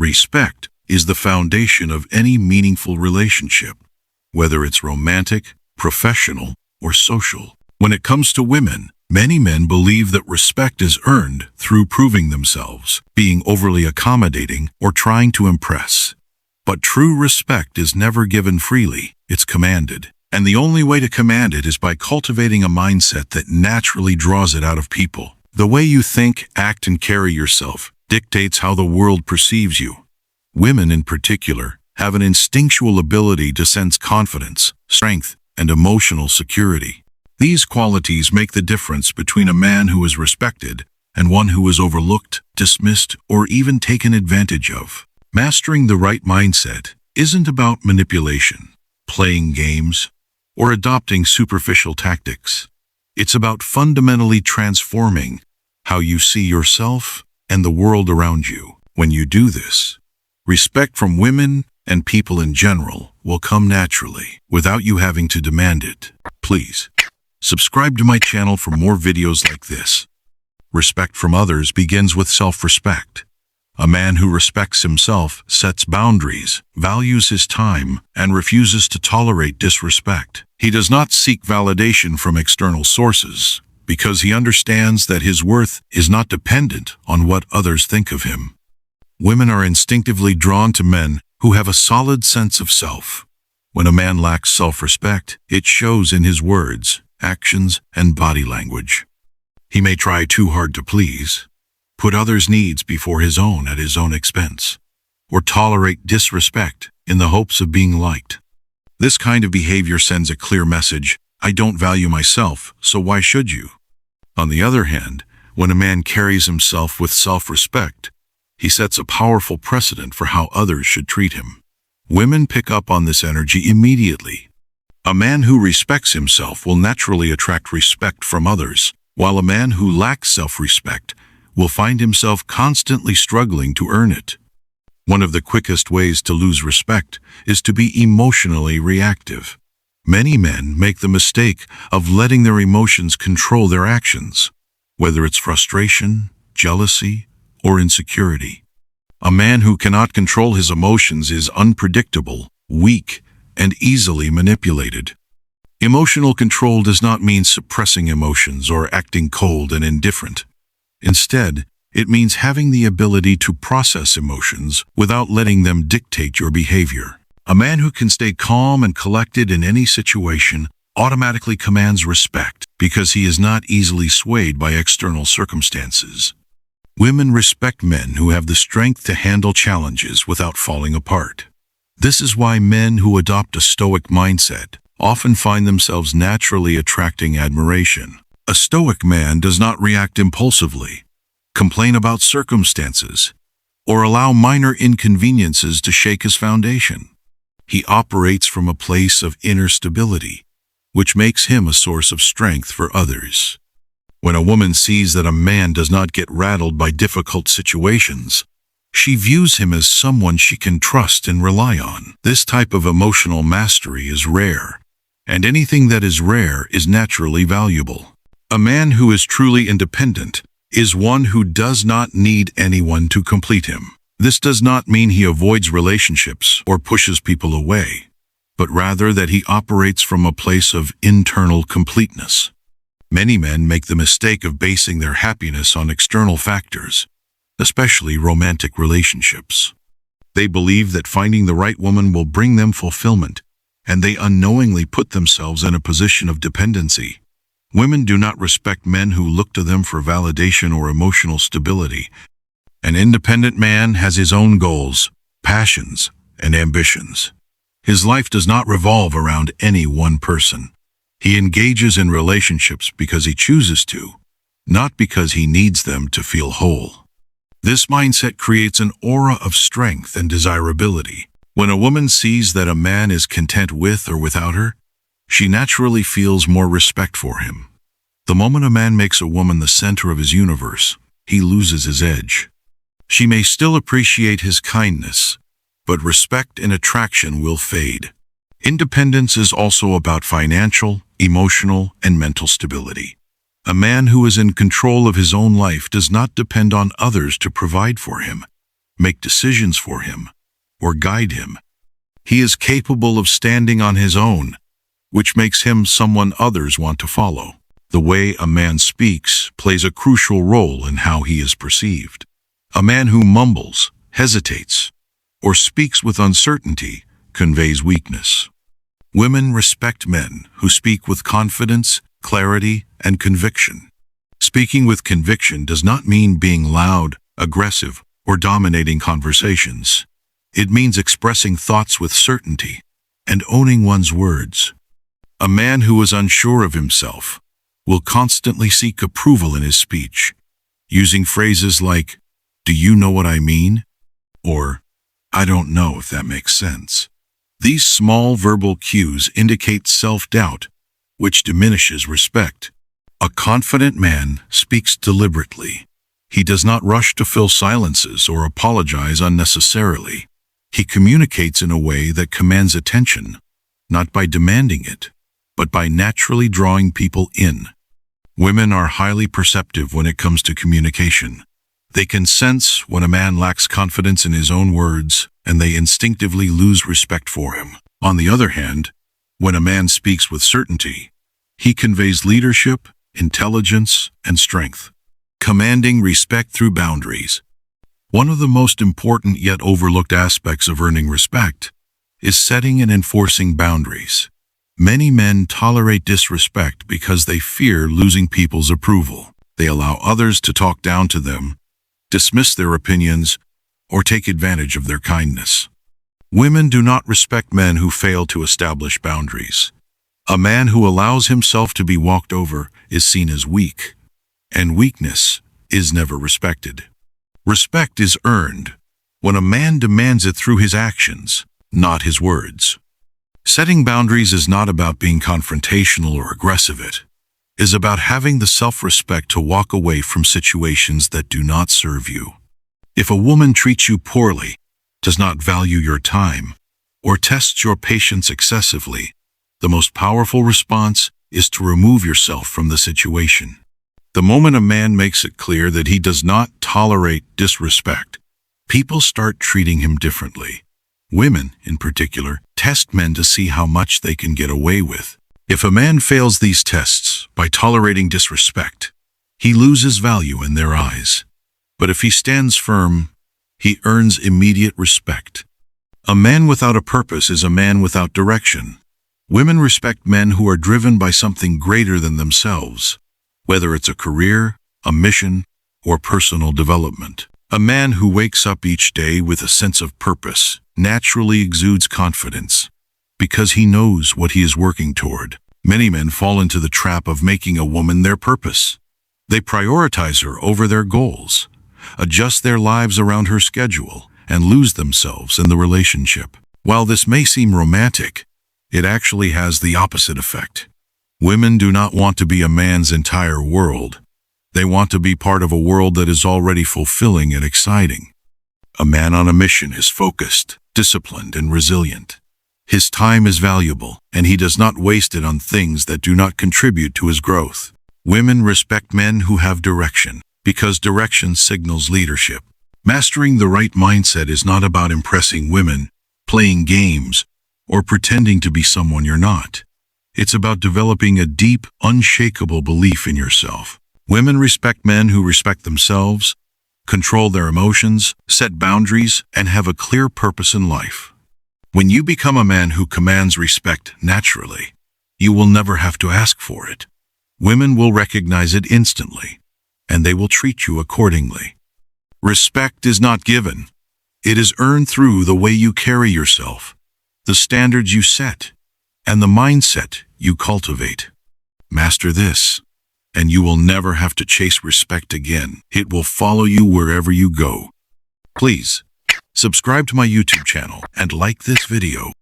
Respect is the foundation of any meaningful relationship, whether it's romantic, professional, or social. When it comes to women, many men believe that respect is earned through proving themselves, being overly accommodating, or trying to impress. But true respect is never given freely, it's commanded. And the only way to command it is by cultivating a mindset that naturally draws it out of people. The way you think, act, and carry yourself dictates how the world perceives you. Women, in particular, have an instinctual ability to sense confidence, strength, and emotional security. These qualities make the difference between a man who is respected and one who is overlooked, dismissed, or even taken advantage of. Mastering the right mindset isn't about manipulation, playing games, or adopting superficial tactics. It's about fundamentally transforming how you see yourself and the world around you. When you do this, respect from women and people in general will come naturally, without you having to demand it. Please, subscribe to my channel for more videos like this. Respect from others begins with self-respect. A man who respects himself sets boundaries, values his time, and refuses to tolerate disrespect. He does not seek validation from external sources, because he understands that his worth is not dependent on what others think of him. Women are instinctively drawn to men who have a solid sense of self. When a man lacks self-respect, it shows in his words, actions, and body language. He may try too hard to please, put others' needs before his own at his own expense, or tolerate disrespect in the hopes of being liked. This kind of behavior sends a clear message: I don't value myself, so why should you? On the other hand, when a man carries himself with self-respect, he sets a powerful precedent for how others should treat him. Women pick up on this energy immediately. A man who respects himself will naturally attract respect from others, while a man who lacks self-respect will find himself constantly struggling to earn it. One of the quickest ways to lose respect is to be emotionally reactive. Many men make the mistake of letting their emotions control their actions, whether it's frustration, jealousy, or insecurity. A man who cannot control his emotions is unpredictable, weak, and easily manipulated. Emotional control does not mean suppressing emotions or acting cold and indifferent. Instead, it means having the ability to process emotions without letting them dictate your behavior. A man who can stay calm and collected in any situation automatically commands respect because he is not easily swayed by external circumstances. Women respect men who have the strength to handle challenges without falling apart. This is why men who adopt a Stoic mindset often find themselves naturally attracting admiration. A Stoic man does not react impulsively, complain about circumstances, or allow minor inconveniences to shake his foundation. He operates from a place of inner stability, which makes him a source of strength for others. When a woman sees that a man does not get rattled by difficult situations, she views him as someone she can trust and rely on. This type of emotional mastery is rare, and anything that is rare is naturally valuable. A man who is truly independent is one who does not need anyone to complete him. This does not mean he avoids relationships or pushes people away, but rather that he operates from a place of internal completeness. Many men make the mistake of basing their happiness on external factors, especially romantic relationships. They believe that finding the right woman will bring them fulfillment, and they unknowingly put themselves in a position of dependency. Women do not respect men who look to them for validation or emotional stability. An independent man has his own goals, passions, and ambitions. His life does not revolve around any one person. He engages in relationships because he chooses to, not because he needs them to feel whole. This mindset creates an aura of strength and desirability. When a woman sees that a man is content with or without her, she naturally feels more respect for him. The moment a man makes a woman the center of his universe, he loses his edge. She may still appreciate his kindness, but respect and attraction will fade. Independence is also about financial, emotional, and mental stability. A man who is in control of his own life does not depend on others to provide for him. make decisions for him, or guide him. He is capable of standing on his own, which makes him someone others want to follow. The way a man speaks plays a crucial role in how he is perceived. A man who mumbles, hesitates, or speaks with uncertainty conveys weakness. Women respect men who speak with confidence, clarity, and conviction. Speaking with conviction does not mean being loud, aggressive, or dominating conversations. It means expressing thoughts with certainty and owning one's words. A man who is unsure of himself will constantly seek approval in his speech, using phrases like, "Do you know what I mean?" or "I don't know if that makes sense." These small verbal cues indicate self-doubt, which diminishes respect. A confident man speaks deliberately. He does not rush to fill silences or apologize unnecessarily. He communicates in a way that commands attention, not by demanding it, but by naturally drawing people in. Women are highly perceptive when it comes to communication. They can sense when a man lacks confidence in his own words, and they instinctively lose respect for him. On the other hand, when a man speaks with certainty, he conveys leadership, intelligence, and strength, commanding respect through boundaries. One of the most important yet overlooked aspects of earning respect is setting and enforcing boundaries. Many men tolerate disrespect because they fear losing people's approval. They allow others to talk down to them, dismiss their opinions, or take advantage of their kindness. Women do not respect men who fail to establish boundaries. A man who allows himself to be walked over is seen as weak, and weakness is never respected. Respect is earned when a man demands it through his actions, not his words. Setting boundaries is not about being confrontational or aggressive. It is about having the self-respect to walk away from situations that do not serve you. If a woman treats you poorly, does not value your time, or tests your patience excessively, the most powerful response is to remove yourself from the situation. The moment a man makes it clear that he does not tolerate disrespect, people start treating him differently. Women, in particular, test men to see how much they can get away with. If a man fails these tests by tolerating disrespect, he loses value in their eyes. But if he stands firm, he earns immediate respect. A man without a purpose is a man without direction. Women respect men who are driven by something greater than themselves, whether it's a career, a mission, or personal development. A man who wakes up each day with a sense of purpose naturally exudes confidence, because he knows what he is working toward. Many men fall into the trap of making a woman their purpose. They prioritize her over their goals, adjust their lives around her schedule, and lose themselves in the relationship. While this may seem romantic, it actually has the opposite effect. Women do not want to be a man's entire world. They want to be part of a world that is already fulfilling and exciting. A man on a mission is focused, disciplined, and resilient. His time is valuable, and he does not waste it on things that do not contribute to his growth. Women respect men who have direction, because direction signals leadership. Mastering the right mindset is not about impressing women, playing games, or pretending to be someone you're not. It's about developing a deep, unshakable belief in yourself. Women respect men who respect themselves, control their emotions, set boundaries, and have a clear purpose in life. When you become a man who commands respect naturally, you will never have to ask for it. Women will recognize it instantly, and they will treat you accordingly. Respect is not given. It is earned through the way you carry yourself, the standards you set, and the mindset you cultivate. Master this, and you will never have to chase respect again. It will follow you wherever you go. Please, subscribe to my YouTube channel and like this video.